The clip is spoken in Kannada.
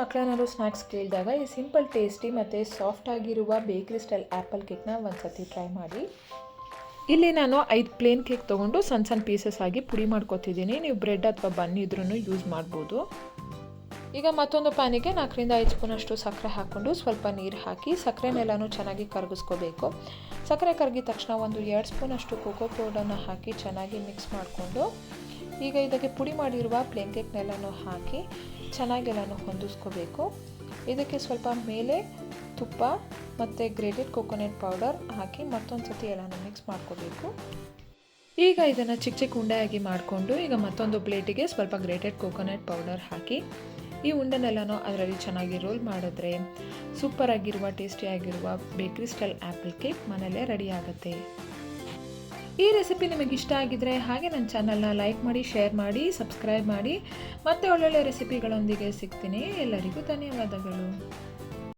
ಮಕ್ಕಳೇನಾದ್ರು ಸ್ನ್ಯಾಕ್ಸ್ ಕೇಳಿದಾಗ ಈ ಸಿಂಪಲ್ ಟೇಸ್ಟಿ ಮತ್ತು ಸಾಫ್ಟ್ ಆಗಿರುವ ಬೇಕ್ರಿ ಸ್ಟೈಲ್ ಆ್ಯಪಲ್ ಕೇಕ್ನ ಒಂದ್ಸತಿ ಟ್ರೈ ಮಾಡಿ. ಇಲ್ಲಿ ನಾನು 5 ಪ್ಲೇನ್ ಕೇಕ್ ತೊಗೊಂಡು ಸಣ್ಣ ಪೀಸಸ್ ಆಗಿ ಪುಡಿ ಮಾಡ್ಕೊತಿದ್ದೀನಿ. ನೀವು ಬ್ರೆಡ್ ಅಥವಾ ಬನ್ ಇದ್ರೂ ಯೂಸ್ ಮಾಡ್ಬೋದು. ಈಗ ಮತ್ತೊಂದು ಪ್ಯಾನಿಗೆ 4ರಿಂದ 5 ಸ್ಪೂನಷ್ಟು ಸಕ್ಕರೆ ಹಾಕ್ಕೊಂಡು ಸ್ವಲ್ಪ ನೀರು ಹಾಕಿ ಸಕ್ಕರೆನೆಲ್ಲನೂ ಚೆನ್ನಾಗಿ ಕರಗಿಸ್ಕೋಬೇಕು. ಸಕ್ಕರೆ ಕರಗಿದ ತಕ್ಷಣ ಒಂದು 2 ಸ್ಪೂನಷ್ಟು ಕೋಕೋ ಪೌಡರ್ನ ಹಾಕಿ ಚೆನ್ನಾಗಿ ಮಿಕ್ಸ್ ಮಾಡಿಕೊಂಡು ಈಗ ಇದಕ್ಕೆ ಪುಡಿ ಮಾಡಿರುವ ಪ್ಲೇನ್ ಕೇಕ್ನೆಲ್ಲನೂ ಹಾಕಿ ಚೆನ್ನಾಗೆಲ್ಲನೂ ಹೊಂದಿಸ್ಕೋಬೇಕು. ಇದಕ್ಕೆ ಸ್ವಲ್ಪ ಮೇಲೆ ತುಪ್ಪ ಮತ್ತು ಗ್ರೇಟೆಡ್ ಕೋಕೋನಟ್ ಪೌಡರ್ ಹಾಕಿ ಮತ್ತೊಂದು ಸತಿ ಎಲ್ಲನೂ ಮಿಕ್ಸ್ ಮಾಡ್ಕೋಬೇಕು. ಈಗ ಇದನ್ನು ಚಿಕ್ಕ ಚಿಕ್ಕ ಉಂಡೆಯಾಗಿ ಮಾಡಿಕೊಂಡು ಈಗ ಮತ್ತೊಂದು ಪ್ಲೇಟಿಗೆ ಸ್ವಲ್ಪ ಗ್ರೇಟೆಡ್ ಕೋಕೋನಟ್ ಪೌಡರ್ ಹಾಕಿ ಈ ಉಂಡೆನೆಲ್ಲನೂ ಅದರಲ್ಲಿ ಚೆನ್ನಾಗಿ ರೋಲ್ ಮಾಡಿದ್ರೆ ಸೂಪರ್ ಆಗಿರುವ ಟೇಸ್ಟಿಯಾಗಿರುವ ಬೇಕ್ರಿ ಸ್ಟೈಲ್ ಆ್ಯಪಲ್ ಕೇಕ್ ಮನೆಯಲ್ಲೇ ರೆಡಿ ಆಗುತ್ತೆ. ಈ ರೆಸಿಪಿ ನಿಮಗೆ ಇಷ್ಟ ಆಗಿದ್ರೆ ಹಾಗೆ ನನ್ನ ಚಾನಲ್ನ ಲೈಕ್ ಮಾಡಿ, ಶೇರ್ ಮಾಡಿ, ಸಬ್ಸ್ಕ್ರೈಬ್ ಮಾಡಿ. ಮತ್ತೆ ಒಳ್ಳೊಳ್ಳೆ ರೆಸಿಪಿಗಳೊಂದಿಗೆ ಸಿಗ್ತೀನಿ. ಎಲ್ಲರಿಗೂ ಧನ್ಯವಾದಗಳು.